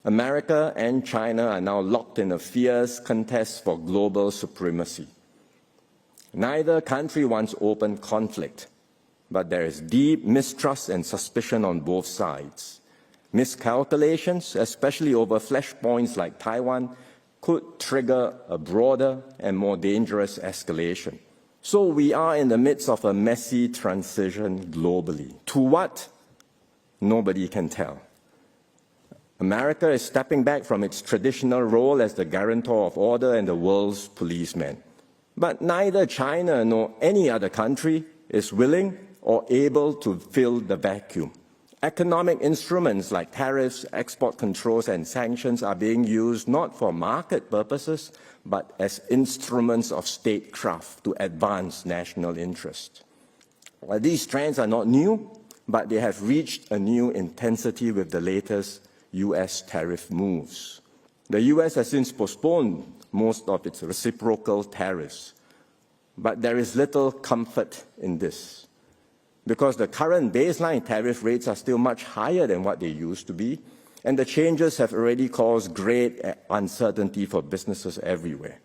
America and China are now locked in a fierce contest for global supremacy. Neither country wants open conflict, but there is deep mistrust and suspicion on both sides. Miscalculations, especially over flashpoints like Taiwan, could trigger a broader and more dangerous escalation. So we are in the midst of a messy transition globally. To what? Nobody can tell. America is stepping back from its traditional role as the guarantor of order and the world's policeman. But neither China nor any other country is willing or able to fill the vacuum. Economic instruments like tariffs, export controls, and sanctions are being used not for market purposes, but as instruments of statecraft to advance national interest. Well, these trends are not new, but they have reached a new intensity with the latest U.S. tariff moves. The U.S. has since postponed most of its reciprocal tariffs, but there is little comfort in this, because the current baseline tariff rates are still much higher than what they used to be, and the changes have already caused great uncertainty for businesses everywhere.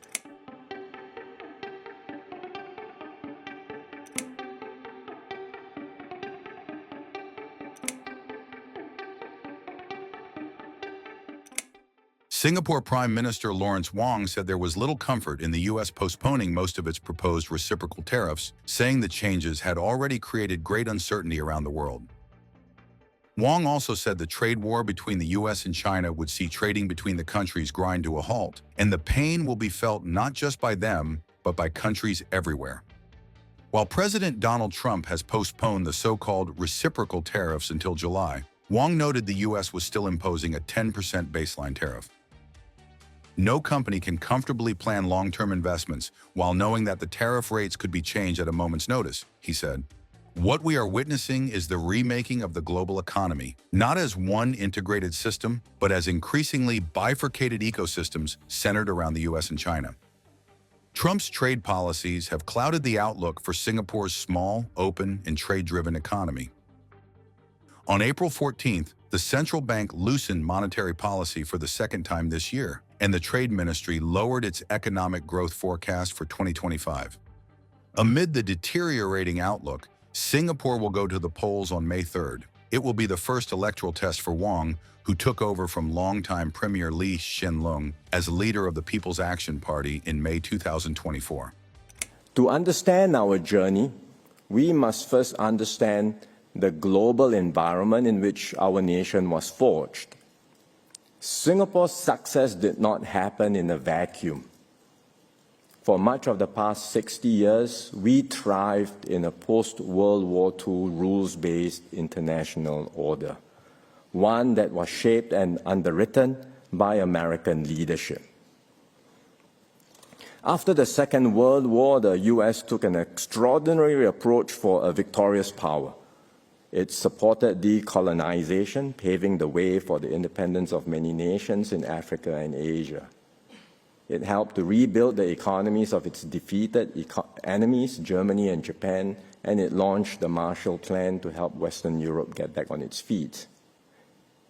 Singapore Prime Minister Lawrence Wong said there was little comfort in the U.S. postponing most of its proposed reciprocal tariffs, saying the changes had already created great uncertainty around the world. Wong also said the trade war between the U.S. and China would see trading between the countries grind to a halt, and the pain will be felt not just by them, but by countries everywhere. While President Donald Trump has postponed the so-called reciprocal tariffs until July, Wong noted the U.S. was still imposing a 10% baseline tariff. No company can comfortably plan long-term investments while knowing that the tariff rates could be changed at a moment's notice, he said. What we are witnessing is the remaking of the global economy, not as one integrated system, but as increasingly bifurcated ecosystems centered around the U.S. and China. Trump's trade policies have clouded the outlook for Singapore's small, open, and trade-driven economy. On April 14th, the central bank loosened monetary policy for the second time this year, and the Trade Ministry lowered its economic growth forecast for 2025. Amid the deteriorating outlook, Singapore will go to the polls on May 3rd. It will be the first electoral test for Wong, who took over from longtime Premier Lee Hsien Loong as leader of the People's Action Party in May 2024. To understand our journey, we must first understand the global environment in which our nation was forged. Singapore's success did not happen in a vacuum. For much of the past 60 years, we thrived in a post-World War II rules-based international order, one that was shaped and underwritten by American leadership. After the Second World War, the U.S. took an extraordinary approach for a victorious power. It supported decolonization, paving the way for the independence of many nations in Africa and Asia. It helped to rebuild the economies of its defeated enemies, Germany and Japan, and it launched the Marshall Plan to help Western Europe get back on its feet.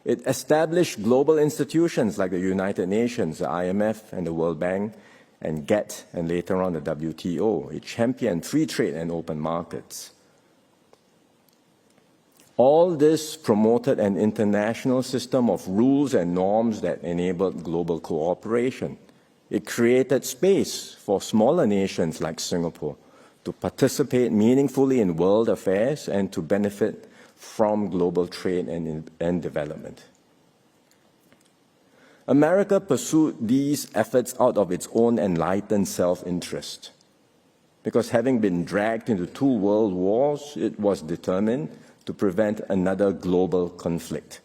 It established global institutions like the United Nations, the IMF and the World Bank, and GATT, and later on the WTO. It championed free trade and open markets. All this promoted an international system of rules and norms that enabled global cooperation. It created space for smaller nations like Singapore to participate meaningfully in world affairs and to benefit from global trade and development. America pursued these efforts out of its own enlightened self-interest, because having been dragged into 2 world wars, it was determined to prevent another global conflict.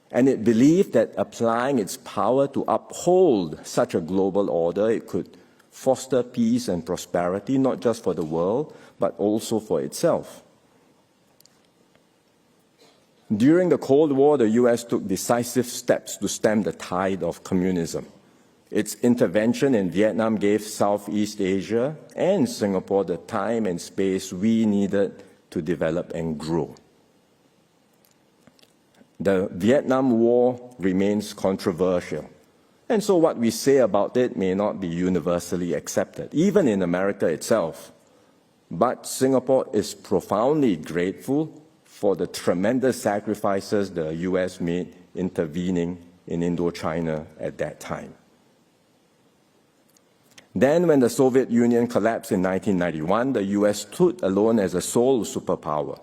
And it believed that applying its power to uphold such a global order, it could foster peace and prosperity, not just for the world, but also for itself. During the Cold War, the U.S. took decisive steps to stem the tide of communism. Its intervention in Vietnam gave Southeast Asia and Singapore the time and space we needed to develop and grow. The Vietnam War remains controversial. And so what we say about it may not be universally accepted, even in America itself. But Singapore is profoundly grateful for the tremendous sacrifices the US made intervening in Indochina at that time. Then, when the Soviet Union collapsed in 1991, the US stood alone as a sole superpower.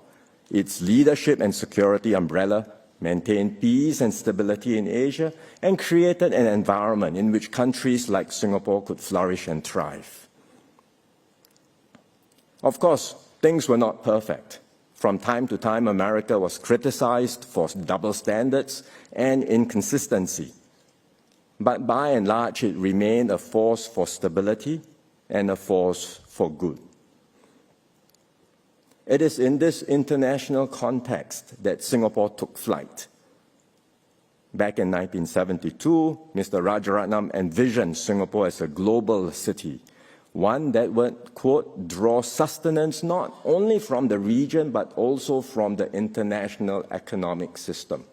Its leadership and security umbrella maintained peace and stability in Asia and created an environment in which countries like Singapore could flourish and thrive. Of course, things were not perfect. From time to time, America was criticized for double standards and inconsistency. But by and large, it remained a force for stability and a force for good. It is in this international context that Singapore took flight. Back in 1972, Mr. Rajaratnam envisioned Singapore as a global city, one that would, quote, draw sustenance not only from the region, but also from the international economic system.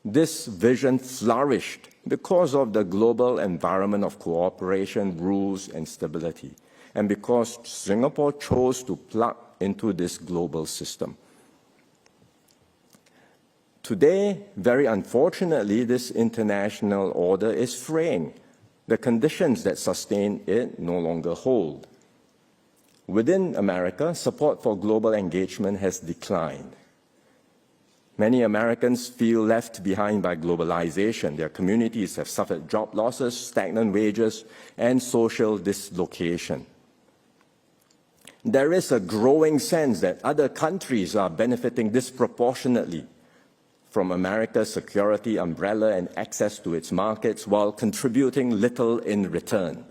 This vision flourished because of the global environment of cooperation, rules, and stability, and because Singapore chose to plug into this global system. Today, very unfortunately, this international order is fraying. The conditions that sustain it no longer hold. Within America, support for global engagement has declined. Many Americans feel left behind by globalization. Their communities have suffered job losses, stagnant wages, and social dislocation. There is a growing sense that other countries are benefiting disproportionately from America's security umbrella and access to its markets while contributing little in return.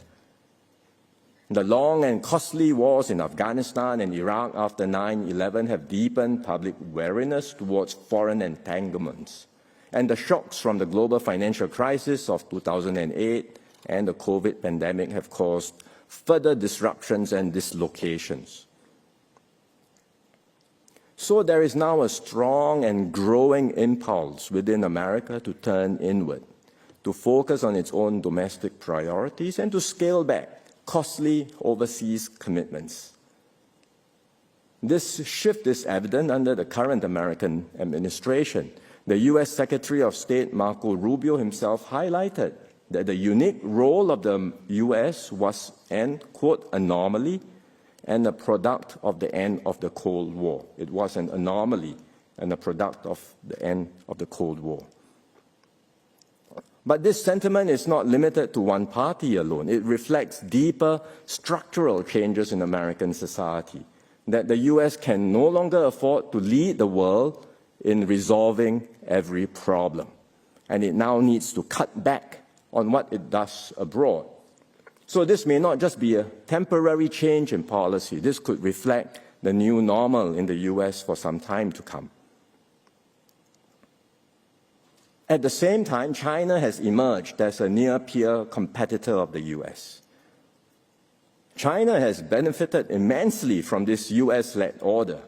The long and costly wars in Afghanistan and Iraq after 9/11 have deepened public wariness towards foreign entanglements. And the shocks from the global financial crisis of 2008 and the COVID pandemic have caused further disruptions and dislocations. So there is now a strong and growing impulse within America to turn inward, to focus on its own domestic priorities and to scale back costly overseas commitments. This shift is evident under the current American administration. The US Secretary of State Marco Rubio himself highlighted that the unique role of the US was an, quote, anomaly and a product of the end of the Cold War. It was an anomaly and a product of the end of the Cold War. But this sentiment is not limited to one party alone. It reflects deeper structural changes in American society, that the US can no longer afford to lead the world in resolving every problem. And it now needs to cut back on what it does abroad. So this may not just be a temporary change in policy. This could reflect the new normal in the US for some time to come. At the same time, China has emerged as a near-peer competitor of the US. China has benefited immensely from this US-led order.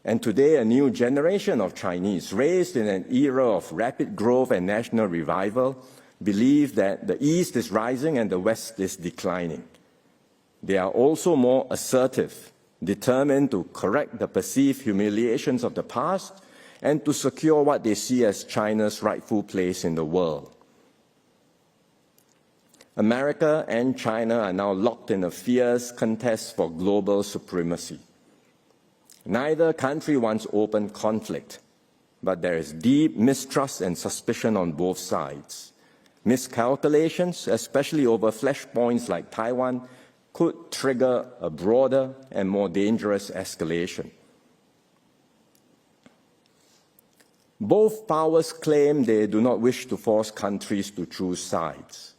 And today, a new generation of Chinese, raised in an era of rapid growth and national revival, believe that the East is rising and the West is declining. They are also more assertive, determined to correct the perceived humiliations of the past and to secure what they see as China's rightful place in the world. America and China are now locked in a fierce contest for global supremacy. Neither country wants open conflict, but there is deep mistrust and suspicion on both sides. Miscalculations, especially over flashpoints like Taiwan, could trigger a broader and more dangerous escalation. Both powers claim they do not wish to force countries to choose sides.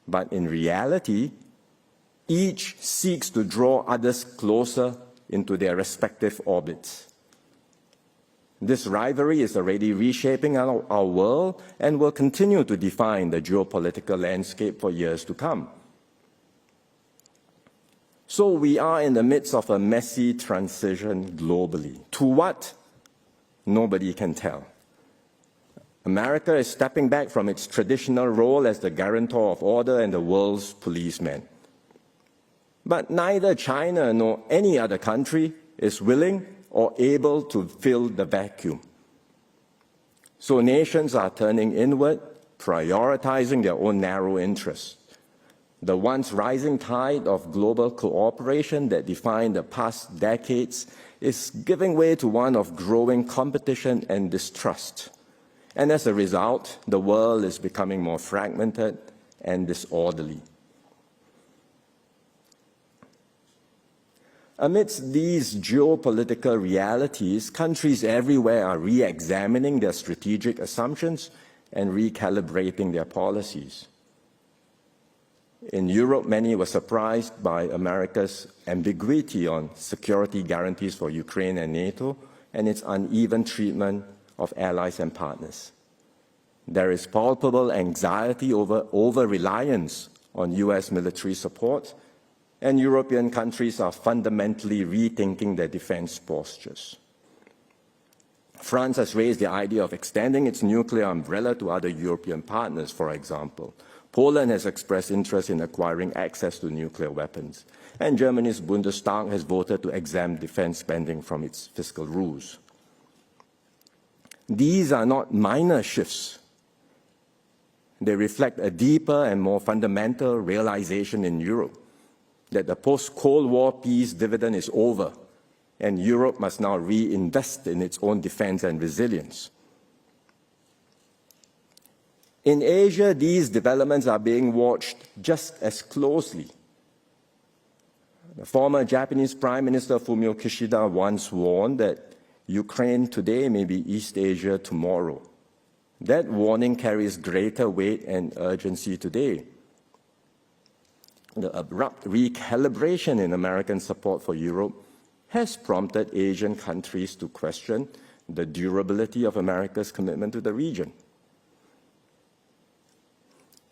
But in reality, each seeks to draw others closer into their respective orbits. This rivalry is already reshaping our world and will continue to define the geopolitical landscape for years to come. So we are in the midst of a messy transition globally. To what? Nobody can tell. America is stepping back from its traditional role as the guarantor of order and the world's policeman. But neither China nor any other country is willing or able to fill the vacuum. So nations are turning inward, prioritizing their own narrow interests. The once rising tide of global cooperation that defined the past decades is giving way to one of growing competition and distrust. And as a result, the world is becoming more fragmented and disorderly. Amidst these geopolitical realities, countries everywhere are re-examining their strategic assumptions and recalibrating their policies. In Europe, many were surprised by America's ambiguity on security guarantees for Ukraine and NATO and its uneven treatment of allies and partners. There is palpable anxiety over reliance on US military support, and European countries are fundamentally rethinking their defense postures. France has raised the idea of extending its nuclear umbrella to other European partners, for example. Poland has expressed interest in acquiring access to nuclear weapons, and Germany's Bundestag has voted to exempt defense spending from its fiscal rules. These are not minor shifts. They reflect a deeper and more fundamental realization in Europe that the post-Cold War peace dividend is over, and Europe must now reinvest in its own defense and resilience. In Asia, these developments are being watched just as closely. The former Japanese Prime Minister Fumio Kishida once warned that Ukraine today may be East Asia tomorrow. That warning carries greater weight and urgency today. The abrupt recalibration in American support for Europe has prompted Asian countries to question the durability of America's commitment to the region.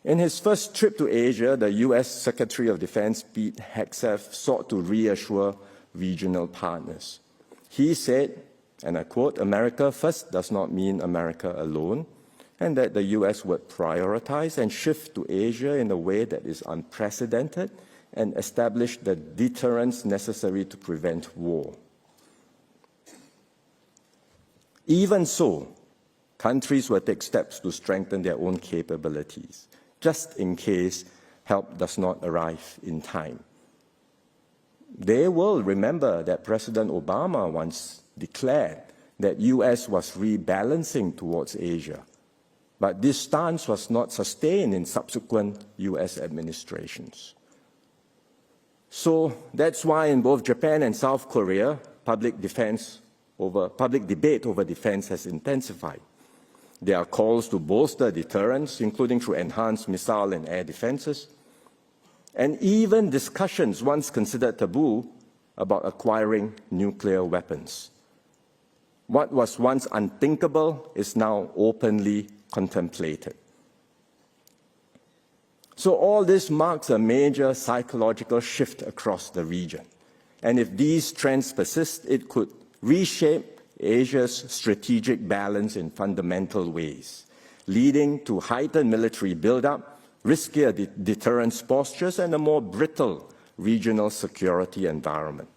In his first trip to Asia, the US Secretary of Defense Pete Hegseth sought to reassure regional partners. He said, and I quote, "America first does not mean America alone," and that the US would prioritize and shift to Asia in a way that is unprecedented and establish the deterrence necessary to prevent war. Even so, countries will take steps to strengthen their own capabilities, just in case help does not arrive in time. They will remember that President Obama once declared that US was rebalancing towards Asia, but this stance was not sustained in subsequent US administrations. So that's why in both Japan and South Korea, public debate over defense has intensified. There are calls to bolster deterrence, including through enhanced missile and air defenses, and even discussions once considered taboo about acquiring nuclear weapons. What was once unthinkable is now openly contemplated. So all this marks a major psychological shift across the region. And if these trends persist, it could reshape Asia's strategic balance in fundamental ways, leading to heightened military buildup, riskier deterrence postures, and a more brittle regional security environment.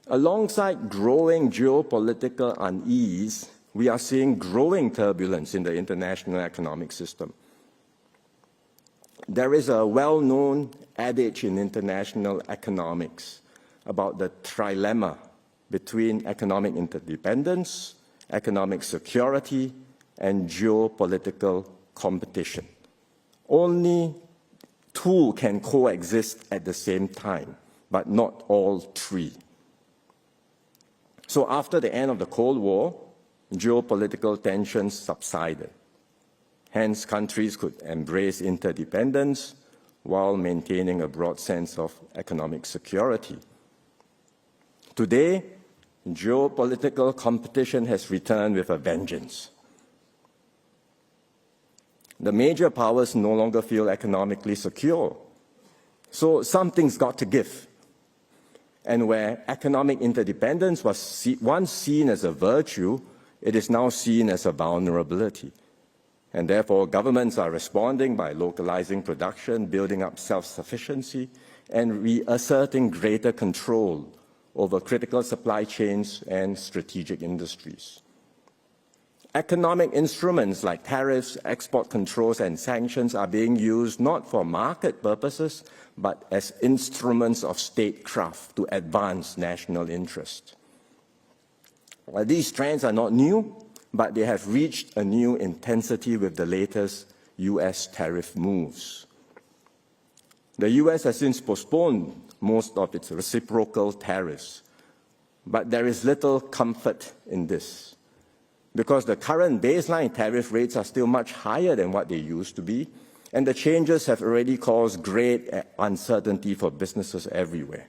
Alongside growing geopolitical unease, we are seeing growing turbulence in the international economic system. There is a well-known adage in international economics about the trilemma between economic interdependence, economic security, and geopolitical competition. Only two can coexist at the same time, but not all three. So after the end of the Cold War, geopolitical tensions subsided. Hence, countries could embrace interdependence while maintaining a broad sense of economic security. Today, geopolitical competition has returned with a vengeance. The major powers no longer feel economically secure. So something's got to give. And where economic interdependence was once seen as a virtue, it is now seen as a vulnerability. And therefore, governments are responding by localizing production, building up self-sufficiency, and reasserting greater control over critical supply chains and strategic industries. Economic instruments like tariffs, export controls, and sanctions are being used not for market purposes, but as instruments of statecraft to advance national interest. Well, these trends are not new, but they have reached a new intensity with the latest US tariff moves. The US has since postponed most of its reciprocal tariffs, but there is little comfort in this, because the current baseline tariff rates are still much higher than what they used to be, and the changes have already caused great uncertainty for businesses everywhere.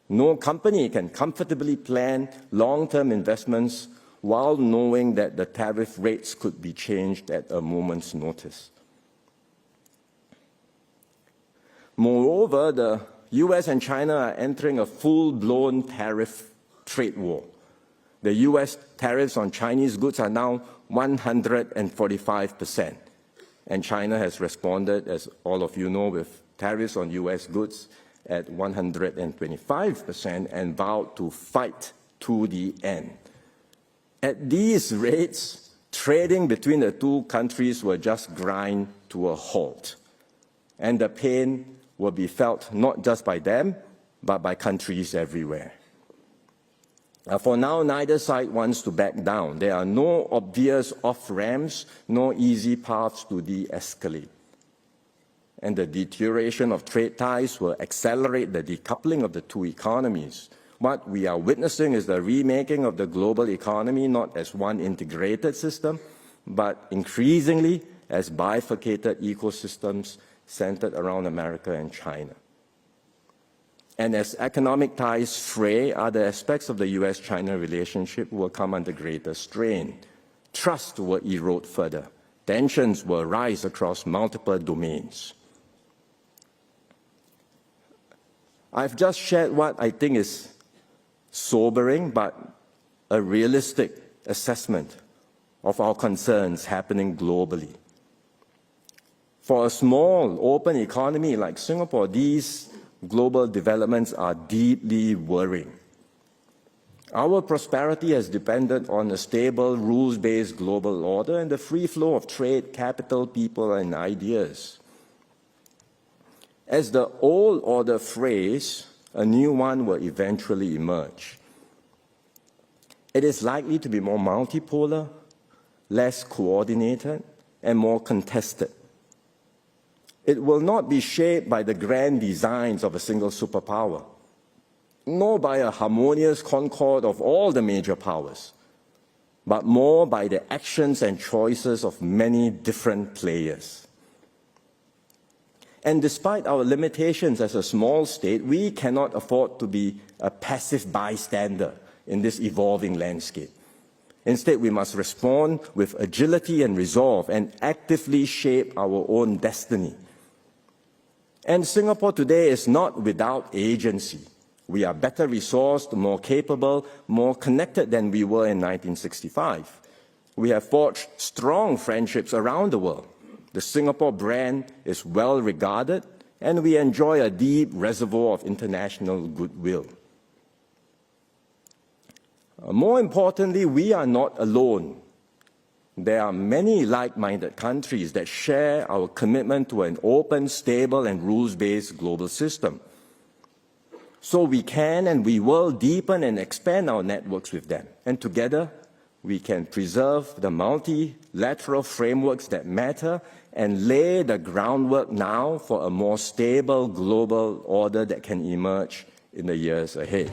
No company can comfortably plan long-term investments while knowing that the tariff rates could be changed at a moment's notice. Moreover, the US and China are entering a full-blown tariff trade war. The US tariffs on Chinese goods are now 145%, and China has responded, as all of you know, with tariffs on US goods at 125% and vowed to fight to the end. At these rates, trading between the two countries will just grind to a halt, and the pain will be felt not just by them, but by countries everywhere. For now, neither side wants to back down. There are no obvious off-ramps, no easy paths to de-escalate. And the deterioration of trade ties will accelerate the decoupling of the two economies. What we are witnessing is the remaking of the global economy not as one integrated system, but increasingly as bifurcated ecosystems centered around America and China. And as economic ties fray, other aspects of the US-China relationship will come under greater strain. Trust will erode further. Tensions will rise across multiple domains. I've just shared what I think is sobering but a realistic assessment of our concerns happening globally. For a small, open economy like Singapore, these global developments are deeply worrying. Our prosperity has depended on a stable, rules-based global order and the free flow of trade, capital, people, and ideas. As the old order frays, a new one will eventually emerge. It is likely to be more multipolar, less coordinated, and more contested. It will not be shaped by the grand designs of a single superpower, nor by a harmonious concord of all the major powers, but more by the actions and choices of many different players. And despite our limitations as a small state, we cannot afford to be a passive bystander in this evolving landscape. Instead, we must respond with agility and resolve and actively shape our own destiny. And Singapore today is not without agency. We are better resourced, more capable, more connected than we were in 1965. We have forged strong friendships around the world. The Singapore brand is well regarded, and we enjoy a deep reservoir of international goodwill. More importantly, we are not alone. There are many like-minded countries that share our commitment to an open, stable, and rules-based global system. So we can and we will deepen and expand our networks with them. And together, we can preserve the multilateral frameworks that matter and lay the groundwork now for a more stable global order that can emerge in the years ahead.